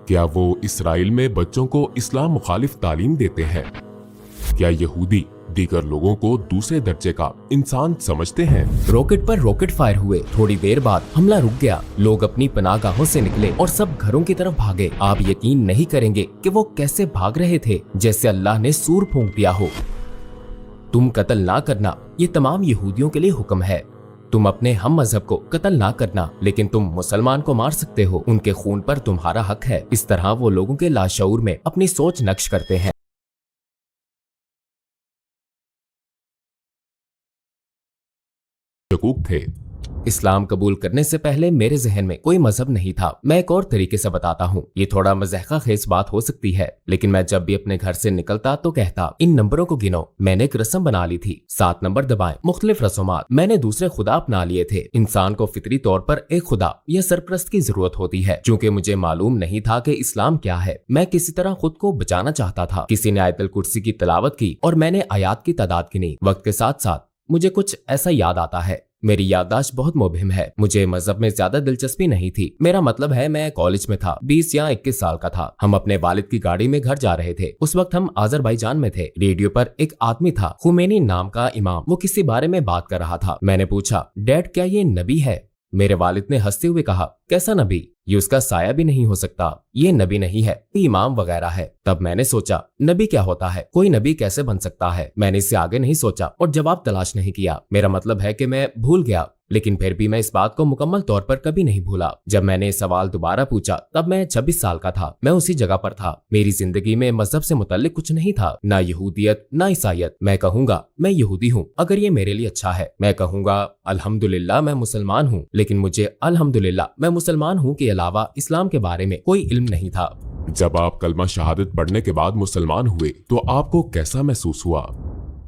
क्या वो इसराइल में बच्चों को इस्लाम मुखालिफ तालीम देते हैं? क्या यहूदी दीगर लोगों को दूसरे दर्जे का इंसान समझते हैं? रॉकेट पर रॉकेट फायर हुए। थोड़ी देर बाद हमला रुक गया। लोग अपनी पनाहगाहों से निकले और सब घरों की तरफ भागे। आप यकीन नहीं करेंगे कि वो कैसे भाग रहे थे, जैसे अल्लाह ने सूर फूंक दिया हो। तुम कत्ल ना करना, ये तमाम यहूदियों के लिए हुक्म है। तुम अपने हम मजहब को कत्ल ना करना, लेकिन तुम मुसलमान को मार सकते हो। उनके खून पर तुम्हारा हक है। इस तरह वो लोगों के लाशऊर में अपनी सोच नक्श करते हैं। शकूक थे। इस्लाम कबूल करने से पहले मेरे जहन में कोई मजहब नहीं था। मैं एक और तरीके से बताता हूँ। ये थोड़ा मज़ाक़ खेज बात हो सकती है, लेकिन मैं जब भी अपने घर से निकलता तो कहता, इन नंबरों को गिनो। मैंने एक रस्म बना ली थी, 7 नंबर दबाएं। मुख्तलिफ रस्मात। मैंने दूसरे खुदा अपना लिए थे। इंसान को फितरी तौर पर एक खुदा या सरप्रस्त की जरूरत होती है। चूंकि मुझे मालूम नहीं था कि इस्लाम क्या है, मैं किसी तरह खुद को बचाना चाहता था। किसी ने आयतुल कुर्सी की तिलावत की और मैंने आयात की तादाद गिनी। वक्त के साथ साथ मुझे कुछ ऐसा याद आता है। मेरी याददाश्त बहुत मुबहिम है। मुझे मजहब में ज्यादा दिलचस्पी नहीं थी। मेरा मतलब है, मैं कॉलेज में था, 20 या 21 साल का था। हम अपने वालिद की गाड़ी में घर जा रहे थे। उस वक्त हम अजरबैजान में थे। रेडियो पर एक आदमी था, खुमैनी नाम का इमाम। वो किसी बारे में बात कर रहा था। मैंने पूछा, डैड क्या ये नबी है? मेरे वालिद ने हंसते हुए कहा, कैसा नबी? ये उसका साया भी नहीं हो सकता। ये नबी नहीं है, ये इमाम वगैरह है। तब मैंने सोचा, नबी क्या होता है? कोई नबी कैसे बन सकता है? मैंने इससे आगे नहीं सोचा और जवाब तलाश नहीं किया। मेरा मतलब है कि मैं भूल गया, लेकिन फिर भी मैं इस बात को मुकम्मल तौर पर कभी नहीं भूला। जब मैंने ये सवाल दोबारा पूछा, तब मैं 26 साल का था। मैं उसी जगह पर था। मेरी जिंदगी में मजहब से मुतल्लिक कुछ नहीं था, ना यहूदियत ना ईसाइयत। मैं कहूंगा मैं यहूदी हूँ अगर ये मेरे लिए अच्छा है। मैं कहूंगा अल्हम्दुलिल्लाह मैं मुसलमान हूँ, लेकिन मुझे अल्हम्दुलिल्लाह मैं मुसलमान हूँ के अलावा इस्लाम के बारे में कोई इल्म नहीं था। जब आप कलमा शहादत पढ़ने के बाद मुसलमान हुए तो आपको कैसा महसूस हुआ?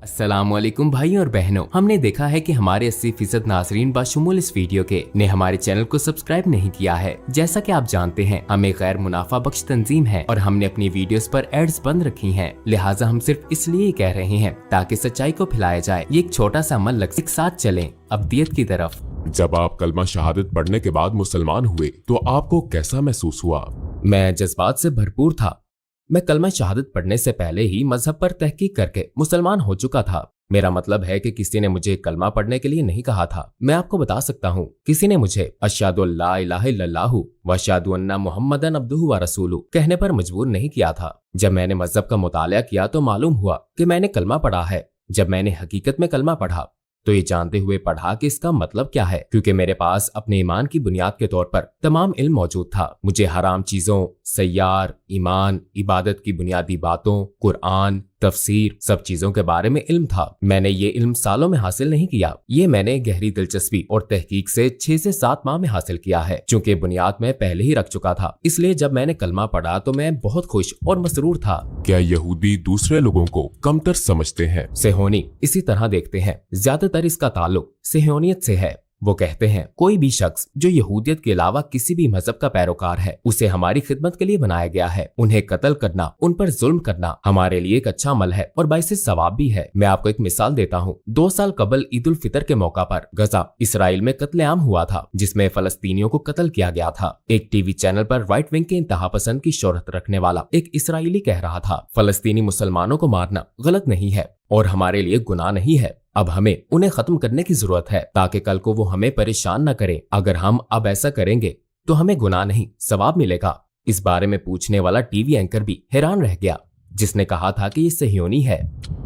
अस्सलामुअलैकुम भाइयों और बहनों, हमने देखा है कि हमारे 80% नाजरीन बाशुमूल इस वीडियो के ने हमारे चैनल को सब्सक्राइब नहीं किया है। जैसा कि आप जानते हैं, हम एक गैर मुनाफा बख्श तंजीम है और हमने अपनी वीडियोस पर एड्स बंद रखी हैं। लिहाजा हम सिर्फ इसलिए कह रहे हैं ताकि सच्चाई को फैलाया जाए। ये एक छोटा सा अमल लग एक साथ चलें अब्दियत की तरफ। जब आप कलमा शहादत पढ़ने के बाद मुसलमान हुए तो आपको कैसा महसूस हुआ? मैं जज्बात से भरपूर था। मैं कलमा शहादत पढ़ने से पहले ही मजहब पर तहकीक करके मुसलमान हो चुका था। मेरा मतलब है कि किसी ने मुझे कलमा पढ़ने के लिए नहीं कहा था। मैं आपको बता सकता हूँ, किसी ने मुझे अशहदु अल्ला इलाहा इल्लल्लाहु व अशहदु अन्ना मुहम्मदन अब्दुहु व रसूलुहु कहने पर मजबूर नहीं किया था। जब मैंने मजहब का मुतालिया किया तो मालूम हुआ कि मैंने कलमा पढ़ा है। जब मैंने हकीकत में कलमा पढ़ा तो ये जानते हुए पढ़ा कि इसका मतलब क्या है, क्योंकि मेरे पास अपने ईमान की बुनियाद के तौर पर तमाम इल्म मौजूद था। मुझे हराम चीजों, सय्यार, ईमान, इबादत की बुनियादी बातों, कुरान, तफसीर, सब चीजों के बारे में इल्म था। मैंने ये इल्म सालों में हासिल नहीं किया। ये मैंने गहरी दिलचस्पी और तहकीक से 6 से 7 माह में हासिल किया है। चूंकि बुनियाद में पहले ही रख चुका था, इसलिए जब मैंने कलमा पढ़ा तो मैं बहुत खुश और मसरूर था। क्या यहूदी दूसरे लोगों को कमतर समझते हैं? सेहोनी इसी तरह देखते हैं। ज्यादातर इसका ताल्लुक सेहोनियत से है। वो कहते हैं, कोई भी शख्स जो यहूदियत के अलावा किसी भी मजहब का पैरोकार है, उसे हमारी खिदमत के लिए बनाया गया है। उन्हें कत्ल करना, उन पर जुल्म करना हमारे लिए एक अच्छा अमल है और बाइसे सवाब भी है। मैं आपको एक मिसाल देता हूँ। 2 साल कबल ईद उल फितर के मौका पर गजा इसराइल में कत्लेआम हुआ था, जिसमें फलस्तीनियों को कत्ल किया गया था। एक टीवी चैनल पर राइट विंग के इंतहा पसंद की शोहरत रखने वाला एक इसराइली कह रहा था, फलस्तीनी मुसलमानों को मारना गलत नहीं है और हमारे लिए गुनाह नहीं है। अब हमें उन्हें खत्म करने की जरूरत है ताकि कल को वो हमें परेशान न करें। अगर हम अब ऐसा करेंगे तो हमें गुनाह नहीं सवाब मिलेगा। इस बारे में पूछने वाला टीवी एंकर भी हैरान रह गया, जिसने कहा था कि ये सहियोनी है।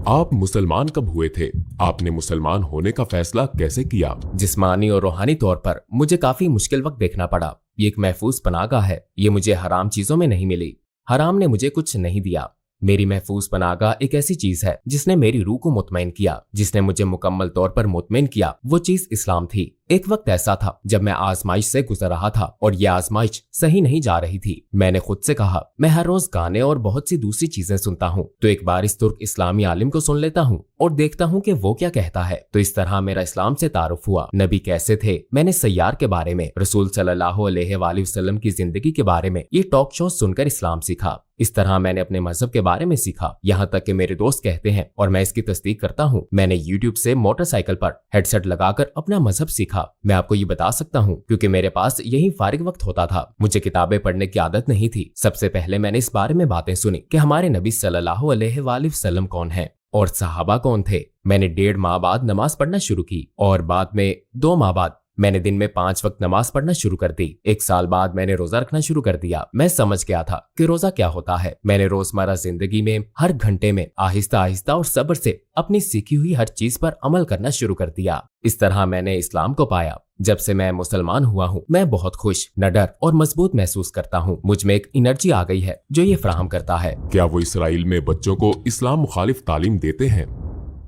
आप मुसलमान कब हुए थे? आपने मुसलमान होने का फैसला कैसे किया? जिस्मानी और रूहानी तौर पर मुझे काफी मुश्किल वक्त देखना पड़ा। ये एक महफूज पनाहगाह है। ये मुझे हराम चीजों में नहीं मिली। हराम ने मुझे कुछ नहीं दिया। मेरी महफूज पनाहगाह एक ऐसी चीज है जिसने मेरी रूह को मुतमईन किया, जिसने मुझे मुकम्मल तौर पर मुतमईन किया। वो चीज इस्लाम थी। एक वक्त ऐसा था जब मैं आजमाइश से गुजर रहा था और ये आजमाइश सही नहीं जा रही थी। मैंने खुद से कहा, मैं हर रोज गाने और बहुत सी दूसरी चीजें सुनता हूँ, तो एक बार इस तुर्क इस्लामी आलिम को सुन लेता हूँ और देखता हूँ कि वो क्या कहता है। तो इस तरह मेरा इस्लाम से तारुफ हुआ। नबी कैसे थे, मैंने सय्यार के बारे में, रसूल सल्लल्लाहु अलैहि वसल्लम की जिंदगी के बारे में ये टॉक शो सुनकर इस्लाम सीखा। इस तरह मैंने अपने मजहब के बारे में सीखा। यहाँ तक कि मेरे दोस्त कहते हैं और मैं इसकी तस्दीक करता हूँ, मैंने यूट्यूब से मोटरसाइकिल पर हेडसेट लगाकर अपना मजहब सीखा। था? मैं आपको ये बता सकता हूँ, क्योंकि मेरे पास यही फारिग वक्त होता था। मुझे किताबें पढ़ने की आदत नहीं थी। सबसे पहले मैंने इस बारे में बातें सुनी कि हमारे नबी सल्लल्लाहु अलैहि वसल्लम कौन है और सहाबा कौन थे। मैंने 1.5 माह बाद नमाज पढ़ना शुरू की और बाद में 2 माह बाद मैंने दिन में 5 वक्त नमाज पढ़ना शुरू कर दी। 1 साल बाद मैंने रोजा रखना शुरू कर दिया। मैं समझ गया था कि रोजा क्या होता है। मैंने रोजमर्रा जिंदगी में हर घंटे में आहिस्ता आहिस्ता और सब्र से अपनी सीखी हुई हर चीज पर अमल करना शुरू कर दिया। इस तरह मैंने इस्लाम को पाया। जब से मैं मुसलमान हुआ हूँ, मैं बहुत खुश, निडर और मजबूत महसूस करता हूँ। मुझ में एक एनर्जी आ गई है जो ये फराहम करता है। क्या वो इसराइल में बच्चों को इस्लाम मुखालिफ तालीम देते हैं?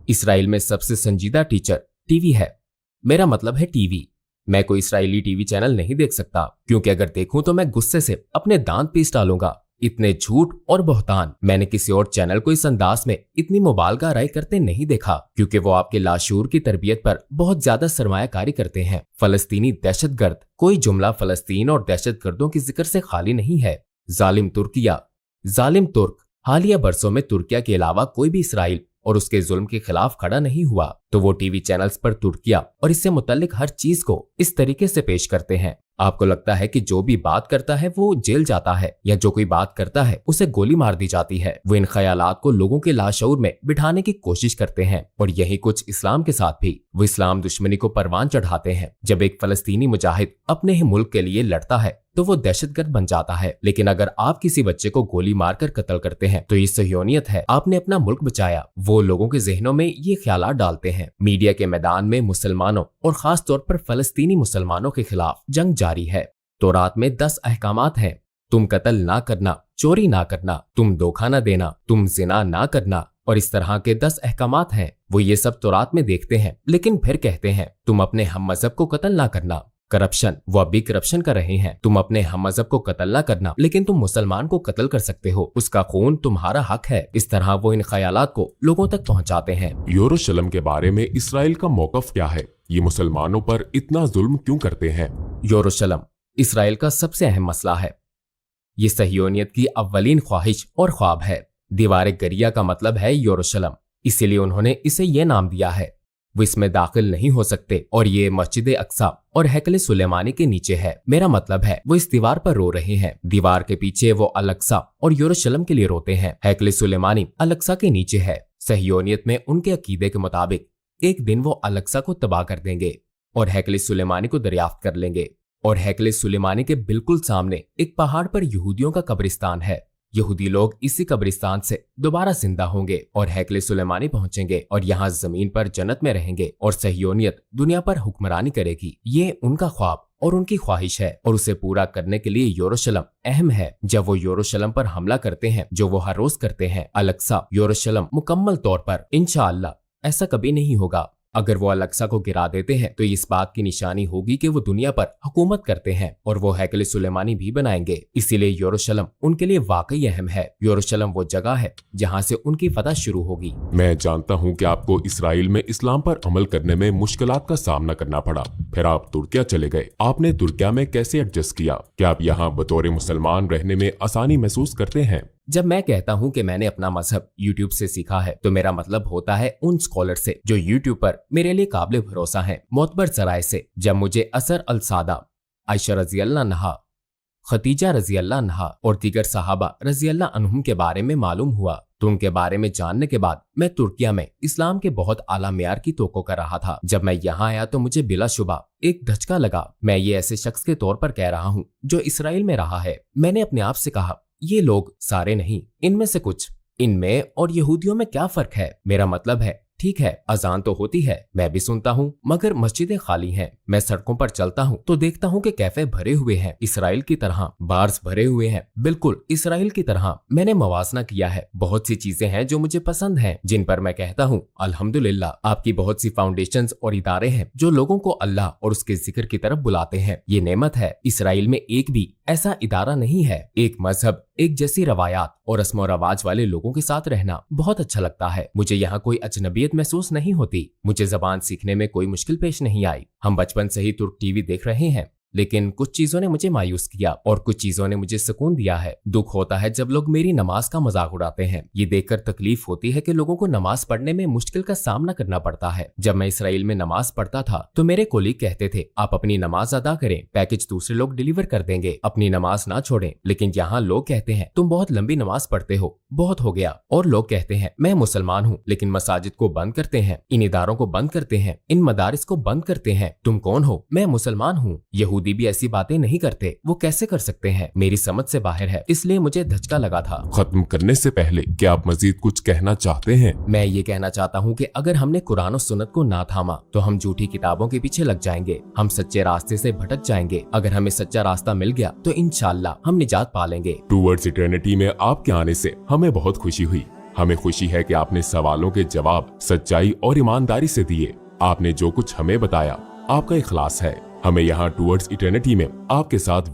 इसराइल में सबसे संजीदा टीचर टीवी है। मेरा मतलब है टीवी। मैं कोई इसराइली टीवी चैनल नहीं देख सकता, क्योंकि अगर देखूं तो मैं गुस्से से अपने दांत पीस डालूंगा। इतने झूठ और बहतान मैंने किसी और चैनल को इस अंदाज में इतनी मुबालगा राय करते नहीं देखा, क्योंकि वो आपके लाशूर की तरबियत पर बहुत ज्यादा सरमायाकारी करते हैं। फलस्तीनी दहशतगर्द, कोई जुमला फलस्तीन और दहशतगर्दों की जिक्र से खाली नहीं है। जालिम तुर्किया, जालिम तुर्क। हालिया बरसों में तुर्किया के अलावा कोई भी इसराइल और उसके जुल्म के खिलाफ खड़ा नहीं हुआ, तो वो टीवी चैनल्स पर तुर्किया और इससे मुतल्लिक हर चीज को इस तरीके से पेश करते हैं। आपको लगता है कि जो भी बात करता है वो जेल जाता है, या जो कोई बात करता है उसे गोली मार दी जाती है। वो इन ख्यालात को लोगों के लाशऊर में बिठाने की कोशिश करते हैं, और यही कुछ इस्लाम के साथ भी। वो इस्लाम दुश्मनी को परवान चढ़ाते हैं। जब एक फलस्तीनी मुजाहिद अपने ही मुल्क के लिए लड़ता है तो वो दहशतगर्द बन जाता है, लेकिन अगर आप किसी बच्चे को गोली मारकर कत्ल करते हैं तो ये सहयोनियत है, आपने अपना मुल्क बचाया। वो लोगों के जहनों में ये ख्यालात डालते हैं। मीडिया के मैदान में मुसलमानों और खास तौर पर फलस्तीनी मुसलमानों के खिलाफ जंग जारी है। तौरात में 10 अहकामात हैं। तुम कत्ल ना करना, चोरी ना करना, तुम धोखा ना देना, तुम जिना ना करना, और इस तरह के 10 अहकामात हैं। वो ये सब तौरात में देखते हैं, लेकिन फिर कहते हैं तुम अपने हम मजहब को कत्ल ना करना। करप्शन, वो अभी करप्शन कर रहे हैं। तुम अपने हम मजहब को कत्ल ना करना, लेकिन तुम मुसलमान को कत्ल कर सकते हो, उसका खून तुम्हारा हक है। इस तरह वो इन ख्यालात को लोगों तक पहुंचाते हैं। यरूशलेम के बारे में इसराइल का मौकफ क्या है? ये मुसलमानों पर इतना जुल्म क्यों करते हैं? यरूशलेम इसराइल का सबसे अहम मसला है। ये सहयोनियत की अव्वलीन ख्वाहिश और ख्वाब है। दीवार गरिया का मतलब है यरूशलेम, इसीलिए उन्होंने इसे ये नाम दिया है। वो इसमें दाखिल नहीं हो सकते, और ये मस्जिद अक्सा और हैकल सुलेमानी के नीचे है। मेरा मतलब है वो इस दीवार पर रो रहे हैं। दीवार के पीछे वो अल-अक्सा और यरूशलेम के लिए रोते हैं। हैकल सुलेमानी अल-अक्सा के नीचे है। सहयोनियत में उनके अकीदे के मुताबिक एक दिन वो अल-अक्सा को तबाह कर देंगे और हैकल सुलेमानी को दरियाफ्त कर लेंगे। और हैकल सुलेमानी के बिल्कुल सामने एक पहाड़ पर यहूदियों का कब्रिस्तान है। यहूदी लोग इसी कब्रिस्तान से दोबारा जिंदा होंगे और हैकल सुलेमानी पहुंचेंगे और यहाँ जमीन पर जन्नत में रहेंगे और सहयोनियत दुनिया पर हुक्मरानी करेगी। ये उनका ख्वाब और उनकी ख्वाहिश है, और उसे पूरा करने के लिए यरूशलेम अहम है। जब वो यरूशलेम पर हमला करते हैं, जो वो हर रोज करते हैं, अल-अक्सा यरूशलेम मुकम्मल तौर पर इंशाअल्लाह ऐसा कभी नहीं होगा। अगर वो अल-अक्सा को गिरा देते हैं तो इस बात की निशानी होगी कि वो दुनिया पर हुकूमत करते हैं, और वो हैकल सुलेमानी भी बनाएंगे। इसीलिए यरूशलेम उनके लिए वाकई अहम है। यरूशलेम वो जगह है जहाँ से उनकी फतह शुरू होगी। मैं जानता हूँ कि आपको इसराइल में इस्लाम पर अमल करने में मुश्किलात का सामना करना पड़ा। फिर आप तुर्किया चले गए। आपने तुर्किया में कैसे एडजस्ट किया? क्या आप यहाँ बतौर मुसलमान रहने में आसानी महसूस करते हैं? जब मैं कहता हूँ कि मैंने अपना मजहब यूट्यूब से सीखा है, तो मेरा मतलब होता है उन स्कॉलर से जो यूट्यूब पर मेरे लिए काबिल भरोसा हैं। मोतबर सराय से जब मुझे असर अल सादा, आयशा रजी अल्लाह अन्हा, खतीजा रजी अल्लाह अन्हा और दीगर सहाबा रजी अल्लाह अन्हुम के बारे में मालूम हुआ, तो उनके बारे में जानने के बाद मैं तुर्किया में इस्लाम के बहुत आला मेयार की तोक़ो कर रहा था। जब मैं यहाँ आया तो मुझे बिलाशुबा एक धचका लगा। मैं ये ऐसे शख्स के तौर पर कह रहा हूँ जो इसराइल में रहा है। मैंने अपने आप से कहा, ये लोग सारे नहीं, इनमें से कुछ, इनमें और यहूदियों में क्या फर्क है? मेरा मतलब है ठीक है, अजान तो होती है, मैं भी सुनता हूँ, मगर मस्जिदें खाली हैं। मैं सड़कों पर चलता हूँ तो देखता हूँ कि कैफे भरे हुए हैं, इसराइल की तरह, बार्स भरे हुए हैं, बिल्कुल इसराइल की तरह। मैंने मवाजना किया है। बहुत सी चीजें हैं जो मुझे पसंद हैं, जिन पर मैं कहता हूँ अल्हम्दुलिल्लाह। आपकी बहुत सी फाउंडेशंस और इदारे हैं जो लोगों को अल्लाह और उसके जिक्र की तरफ बुलाते हैं। ये नेमत है। इसराइल में एक भी ऐसा इदारा नहीं है। एक मजहब, एक जैसी रवायात और रस्म और रवाज वाले लोगों के साथ रहना बहुत अच्छा लगता है। मुझे यहाँ कोई अजनबियत महसूस नहीं होती। मुझे जबान सीखने में कोई मुश्किल पेश नहीं आई। हम बचपन से ही तुर्क टीवी देख रहे हैं। लेकिन कुछ चीजों ने मुझे मायूस किया और कुछ चीजों ने मुझे सुकून दिया है। दुख होता है जब लोग मेरी नमाज का मजाक उड़ाते हैं। ये देखकर तकलीफ होती है कि लोगों को नमाज पढ़ने में मुश्किल का सामना करना पड़ता है। जब मैं इसराइल में नमाज पढ़ता था तो मेरे कोलीग कहते थे, आप अपनी नमाज अदा करें, पैकेज दूसरे लोग डिलीवर कर देंगे, अपनी नमाज ना छोड़ें। लेकिन यहाँ लोग कहते हैं, तुम बहुत लंबी नमाज पढ़ते हो, बहुत हो गया। और लोग कहते हैं, मैं मुसलमान हूँ लेकिन मसाजिद को बंद करते हैं, इन इदारों को बंद करते हैं, इन मदारिस को बंद करते हैं। तुम कौन हो? मैं मुसलमान हूँ। यहूदी भी ऐसी बातें नहीं करते, वो कैसे कर सकते हैं? मेरी समझ से बाहर है, इसलिए मुझे धचका लगा था। खत्म करने से पहले क्या आप मजीद कुछ कहना चाहते हैं? मैं ये कहना चाहता हूँ कि अगर हमने कुरान और सुन्नत को ना थामा तो हम झूठी किताबों के पीछे लग जाएंगे, हम सच्चे रास्ते से भटक जाएंगे। अगर हमें सच्चा रास्ता मिल गया तो इंशाअल्लाह हम निजात पा लेंगे। टूवर्ड्स इटर्निटी में आपके आने से हमें बहुत खुशी हुई। हमें खुशी है कि आपने सवालों के जवाब सच्चाई और ईमानदारी से दिए। आपने जो कुछ हमें बताया, आपका इखलास है। हमें यहाँ टूवर्ड्स इटर्निटी में आपके साथ